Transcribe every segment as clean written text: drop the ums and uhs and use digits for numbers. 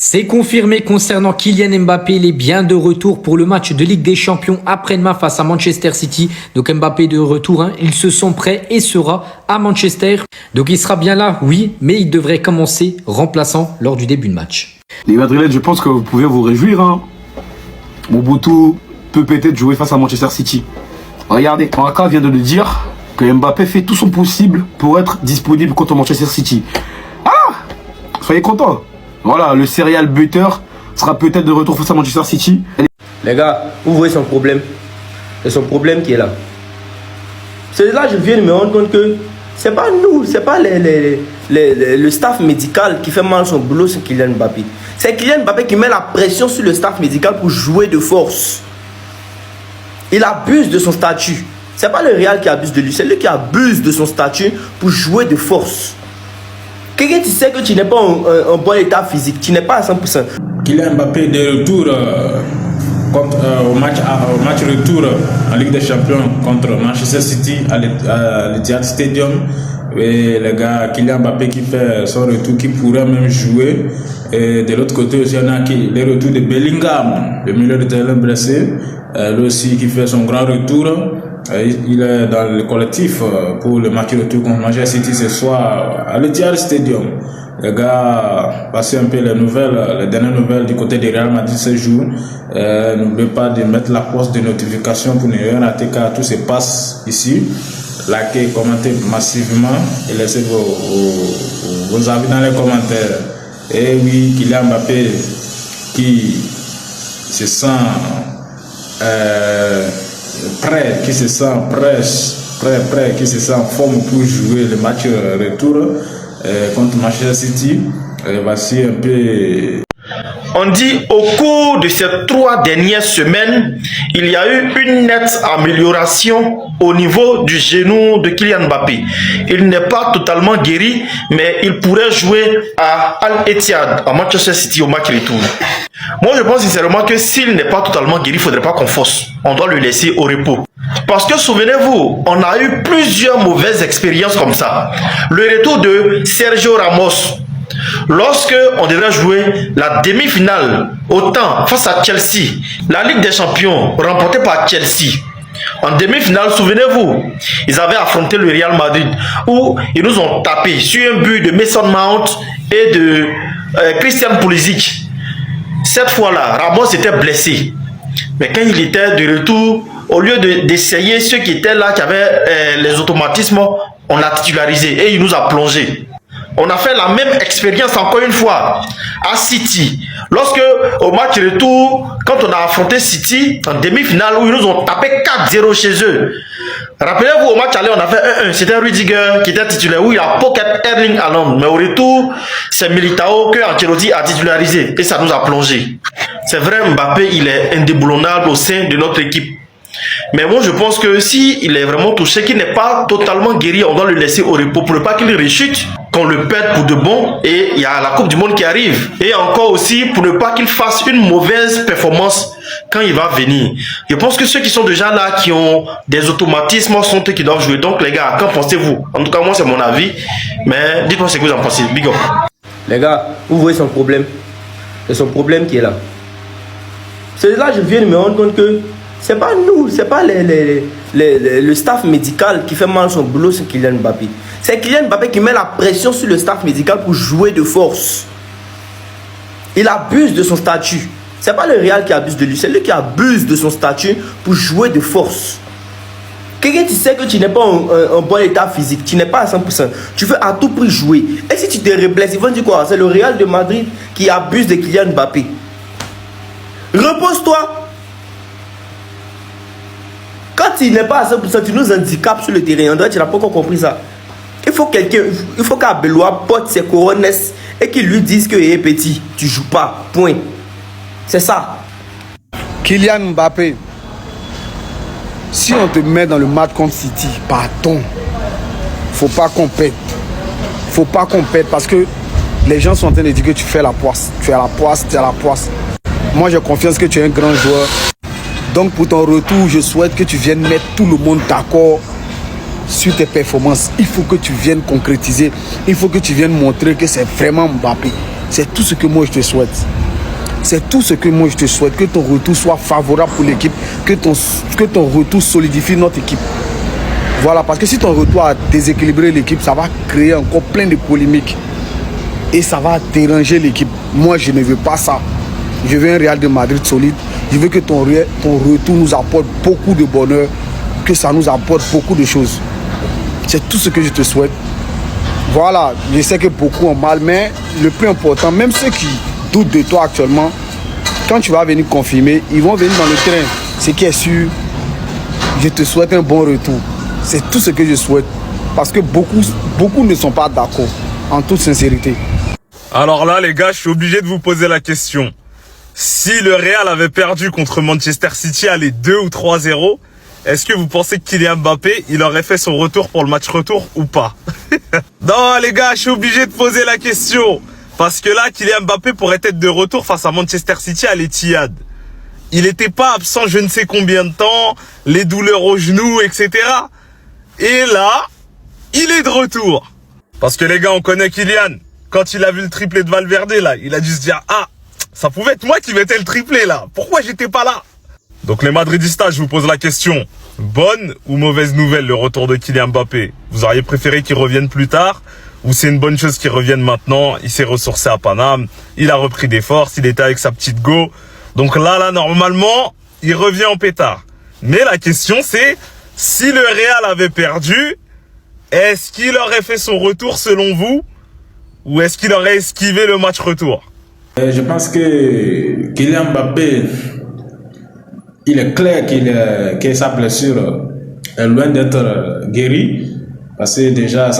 C'est confirmé concernant Kylian Mbappé, il est bien de retour pour le match de Ligue des Champions après-demain face à Manchester City. Donc Mbappé de retour, ils se sont prêts et sera à Manchester. Donc il sera bien là, oui, mais il devrait commencer remplaçant lors du début de match. Les Madrilènes, je pense que vous pouvez vous réjouir. Mobutu peut peut-être jouer face à Manchester City. Regardez, Raka vient de le dire que Mbappé fait tout son possible pour être disponible contre Manchester City. Ah, soyez contents. Voilà, le serial buteur sera peut-être de retour face à Manchester City. Les gars, vous voyez son problème. C'est son problème qui est là. C'est là que je viens de me rendre compte que c'est pas nous, c'est pas le staff médical qui fait mal son boulot, c'est Kylian Mbappé. C'est Kylian Mbappé qui met la pression sur le staff médical pour jouer de force. Il abuse de son statut. C'est pas le Real qui abuse de lui, c'est lui qui abuse de son statut pour jouer de force. Quelqu'un, tu sais que tu n'es pas en bon état physique, tu n'es pas à 100%. Kylian Mbappé de retour au match retour en Ligue des Champions contre Manchester City à l'Etihad Stadium. Et le gars Kylian Mbappé qui fait son retour, qui pourrait même jouer. Et de l'autre côté aussi, on a le retour de Bellingham, le milieu de terrain blessé, lui aussi qui fait son grand retour. Il est dans le collectif pour le match retour contre Manchester City ce soir à l'Etihad Stadium. Les gars, passez un peu les dernières nouvelles du côté de Real Madrid ce jour. N'oubliez pas de mettre la cloche de notification pour ne rien rater car tout se passe ici. Likez, commentez massivement et laissez vos avis dans les commentaires. Et oui, Kylian Mbappé qui se sent prêt, qui se sent prêt, qui se sent en forme pour jouer le match retour contre Manchester City. Voici un peu. On dit au cours de ces 3 dernières semaines, il y a eu une nette amélioration au niveau du genou de Kylian Mbappé. Il n'est pas totalement guéri, mais il pourrait jouer à Al-Etihad, à Manchester City au match retour. Moi, je pense sincèrement que s'il n'est pas totalement guéri, il ne faudrait pas qu'on force. On doit le laisser au repos. Parce que souvenez-vous, on a eu plusieurs mauvaises expériences comme ça. Le retour de Sergio Ramos. Lorsque on devrait jouer la demi-finale au temps face à Chelsea, la Ligue des Champions remportée par Chelsea. En demi-finale, souvenez-vous, ils avaient affronté le Real Madrid où ils nous ont tapé sur un but de Mason Mount et de Christian Pulisic. Cette fois-là, Ramos était blessé. Mais quand il était de retour, au lieu d'essayer ceux qui étaient là, qui avaient les automatismes, on l'a titularisé et il nous a plongé. On a fait la même expérience encore une fois à City. Lorsque au match retour, quand on a affronté City en demi-finale où ils nous ont tapé 4-0 chez eux. Rappelez-vous, au match aller, on a fait 1-1. C'était Rudiger qui était titulaire où il a pocket Erling Haaland. Mais au retour, c'est Militao que Ancelotti a titularisé et ça nous a plongé. C'est vrai, Mbappé, il est indéboulonnable au sein de notre équipe. Mais moi je pense que si il est vraiment touché, qu'il n'est pas totalement guéri, on doit le laisser au repos pour ne pas qu'il rechute, qu'on le perde pour de bon. Et il y a la Coupe du Monde qui arrive. Et encore aussi pour ne pas qu'il fasse une mauvaise performance quand il va venir. Je pense que ceux qui sont déjà là, qui ont des automatismes, sont eux qui doivent jouer. Donc les gars, qu'en pensez-vous? En tout cas moi c'est mon avis. Mais dites-moi ce que vous en pensez. Big up. Les gars, vous voyez son problème. C'est son problème qui est là. C'est là que je viens de me rendre compte que c'est pas nous, c'est pas le staff médical qui fait mal son boulot, c'est Kylian Mbappé. C'est Kylian Mbappé qui met la pression sur le staff médical pour jouer de force. Il abuse de son statut. C'est pas le Real qui abuse de lui, c'est lui qui abuse de son statut pour jouer de force. Quelqu'un, tu sais que tu n'es pas en bon état physique, tu n'es pas à 100%. Tu veux à tout prix jouer. Et si tu te reblesses, ils vont dire quoi? C'est le Real de Madrid qui abuse de Kylian Mbappé. Repose-toi. Quand il n'est pas à 100%, tu nous handicapes sur le terrain. André, tu n'as pas encore compris ça. Il faut qu'Abeloa porte ses couronnes et qu'il lui dise que hey, petit, tu joues pas. Point. C'est ça. Kylian Mbappé, si on te met dans le match contre City, pardon, faut pas qu'on pète. Faut pas qu'on pète parce que les gens sont en train de dire que tu fais la poisse. Tu es à la poisse, tu es à la poisse. Moi, j'ai confiance que tu es un grand joueur. Donc pour ton retour, je souhaite que tu viennes mettre tout le monde d'accord sur tes performances. Il faut que tu viennes concrétiser. Il faut que tu viennes montrer que c'est vraiment Mbappé. C'est tout ce que moi je te souhaite. C'est tout ce que moi je te souhaite. Que ton retour soit favorable pour l'équipe. Que ton retour solidifie notre équipe. Voilà, parce que si ton retour a déséquilibré l'équipe, ça va créer encore plein de polémiques. Et ça va déranger l'équipe. Moi, je ne veux pas ça. Je veux un Real de Madrid solide. Je veux que ton retour nous apporte beaucoup de bonheur. Que ça nous apporte beaucoup de choses. C'est tout ce que je te souhaite. Voilà, je sais que beaucoup ont mal, mais le plus important, même ceux qui doutent de toi actuellement, quand tu vas venir confirmer, ils vont venir dans le train. Ce qui est sûr, je te souhaite un bon retour. C'est tout ce que je souhaite. Parce que beaucoup ne sont pas d'accord, en toute sincérité. Alors là, les gars, je suis obligé de vous poser la question. Si le Real avait perdu contre Manchester City à les 2 ou 3-0, est-ce que vous pensez que Kylian Mbappé, il aurait fait son retour pour le match retour ou pas? Non, les gars, je suis obligé de poser la question. Parce que là, Kylian Mbappé pourrait être de retour face à Manchester City à l'Etihad. Il n'était pas absent je ne sais combien de temps, les douleurs aux genoux, etc. Et là, il est de retour. Parce que les gars, on connaît Kylian. Quand il a vu le triplé de Valverde, là, il a dû se dire, ah, ça pouvait être moi qui mettais le triplé, là. Pourquoi j'étais pas là? Donc les Madridistas, je vous pose la question. Bonne ou mauvaise nouvelle, le retour de Kylian Mbappé? Vous auriez préféré qu'il revienne plus tard? Ou c'est une bonne chose qu'il revienne maintenant? Il s'est ressourcé à Paname, il a repris des forces, il était avec sa petite go. Donc là, normalement, il revient en pétard. Mais la question c'est, si le Real avait perdu, est-ce qu'il aurait fait son retour selon vous? Ou est-ce qu'il aurait esquivé le match retour? Je pense que Kylian Mbappé, il est clair que sa blessure est loin d'être guérie. Parce que déjà,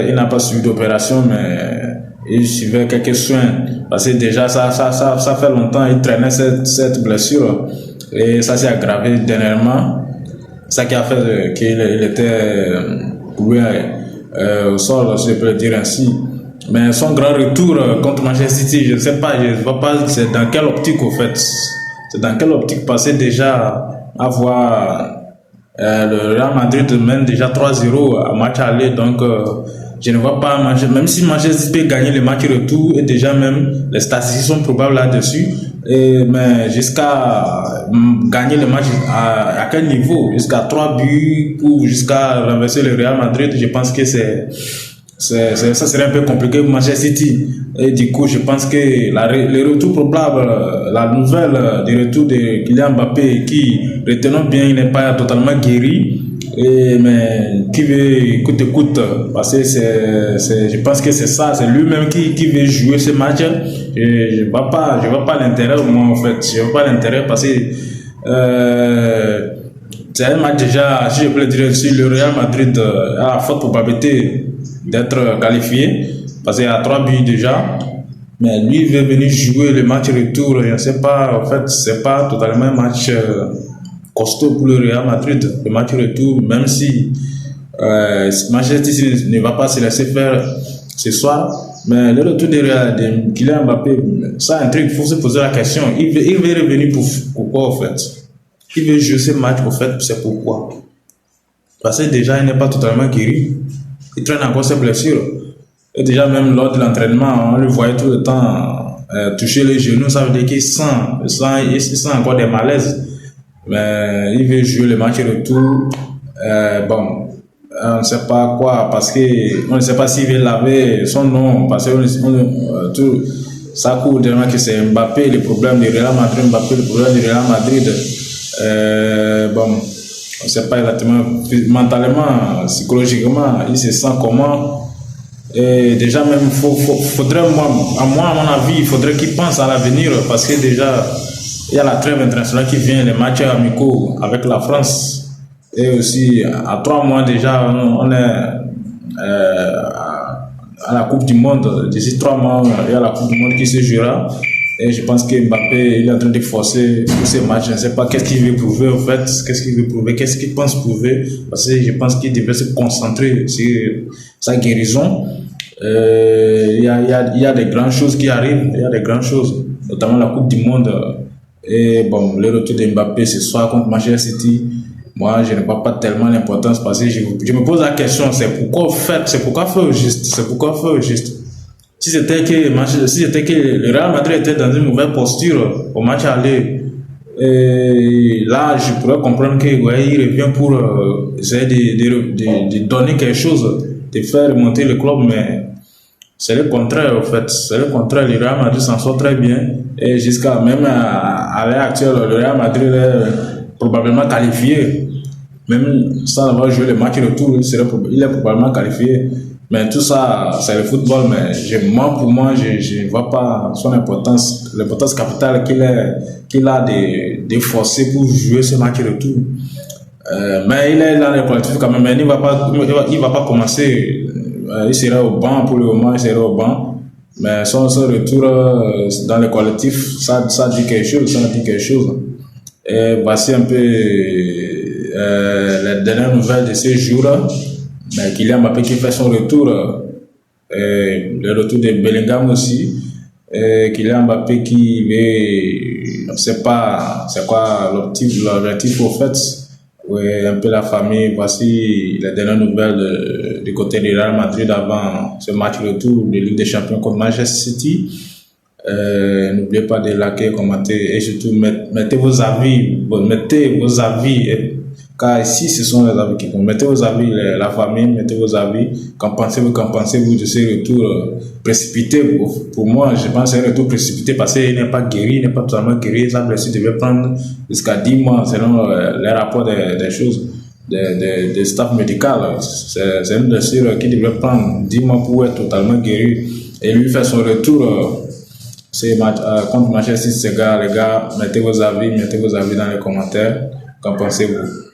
il n'a pas suivi d'opération, mais il suivait quelques soins. Parce que déjà, ça fait longtemps qu'il traînait cette blessure. Et ça s'est aggravé dernièrement. Ça qui a fait qu'il était cloué au sol, si je peux le dire ainsi. Mais son grand retour contre Manchester City, je ne sais pas, je ne vois pas c'est dans quelle optique au fait. C'est dans quelle optique passer déjà à voir le Real Madrid mène déjà 3-0 à match aller. Donc je ne vois pas, même si Manchester City peut gagner le match retour, et déjà même les statistiques sont probables là-dessus. Mais jusqu'à gagner le match à quel niveau? Jusqu'à 3 buts ou jusqu'à renverser le Real Madrid, je pense que ça serait un peu compliqué pour Manchester City. Et du coup, je pense que le retour probable, la nouvelle du retour de Kylian Mbappé, qui, retenons bien, il n'est pas totalement guéri, mais qui veut écoute, parce que je pense que c'est ça, c'est lui-même qui veut jouer ce match. Je ne vois pas l'intérêt, moi, en fait. Je ne vois pas l'intérêt parce que c'est un match déjà, si je peux le dire, si le Real Madrid a forte probabilité d'être qualifié, parce qu'il y a 3 buts déjà, mais lui il veut venir jouer le match retour. Je ne sais pas, en fait, c'est pas totalement un match costaud pour le Real Madrid, le match retour, même si Manchester City ne va pas se laisser faire ce soir. Mais le retour de Kylian Mbappé, ça intrigue, il faut se poser la question. Il veut revenir pourquoi, en fait? Il veut jouer ce match, en fait, c'est pourquoi? Parce que déjà, il n'est pas totalement guéri. Il traîne encore ses blessures. Et déjà, même lors de l'entraînement, on le voyait tout le temps toucher les genoux. Ça veut dire qu'il sent encore des malaises. Mais il veut jouer le match retour. Bon, on ne sait pas quoi, parce qu'on ne sait pas s'il veut laver son nom. Parce que tout ça court tellement que c'est Mbappé, le problème du Real Madrid. Mbappé, le problème du Real Madrid. Bon, on ne sait pas exactement mentalement, psychologiquement, il se sent comment. Et déjà même, faudrait, à mon avis, il faudrait qu'il pense à l'avenir, parce que déjà, il y a la trêve internationale qui vient, les matchs amicaux avec la France. Et aussi, à 3 mois déjà, on est à la Coupe du Monde. D'ici 3 mois, il y a la Coupe du Monde qui se jouera. Et je pense que Mbappé, il est en train de forcer pour ces matchs. Je ne sais pas qu'est-ce qu'il veut prouver, en fait. Qu'est-ce qu'il veut prouver, qu'est-ce qu'il pense prouver. Parce que je pense qu'il devrait se concentrer sur sa guérison. Il y a des grandes choses qui arrivent. Il y a des grandes choses, notamment la Coupe du Monde. Et bon, le retour de Mbappé ce soir contre Manchester City. moi, je ne vois pas tellement l'importance parce que je me pose la question, c'est pourquoi faire au juste, c'est pourquoi faire au juste. Si c'était que le Real Madrid était dans une mauvaise posture au match aller, et là, je pourrais comprendre qu'il revient pour essayer de donner quelque chose, de faire remonter le club, mais c'est le contraire, en fait. C'est le contraire. Le Real Madrid s'en sort très bien. Et jusqu'à même à l'heure actuelle, le Real Madrid est probablement qualifié. Même sans avoir joué le match retour, il est probablement qualifié. Mais tout ça, c'est le football. Mais pour moi, je ne vois pas son importance, l'importance capitale qu'il a de forcer pour jouer ce match retour. Mais il est dans le collectif quand même. Mais il va pas commencer. Il sera au banc pour le moment, il sera au banc. Mais son retour dans le collectif, ça dit quelque chose, Et voici un peu les dernières nouvelles de ces jours-là. Mais Kylian Mbappé qui fait son retour, le retour de Bellingham aussi. Kylian Mbappé qui veut, on ne sait pas c'est quoi l'objectif au fait. Oui, un peu la famille. Voici les dernières nouvelles du côté du Real Madrid avant ce match retour de Ligue des Champions contre Manchester City. N'oubliez pas de liker, commenter et surtout mettez vos avis. Car ici, ce sont les avis qui comptent. Mettez vos avis, la famille, mettez vos avis. Qu'en pensez-vous de ce retour précipité? Pour moi, je pense que c'est un retour précipité parce qu'il n'est pas guéri, il n'est pas totalement guéri. Sa blessure devait prendre jusqu'à 10 mois selon les rapports des choses, des staff médical. C'est une blessure qui devrait prendre 10 mois pour être totalement guéri. Et lui fait son retour contre Manchester City. Les gars, mettez vos avis dans les commentaires. Qu'en pensez-vous?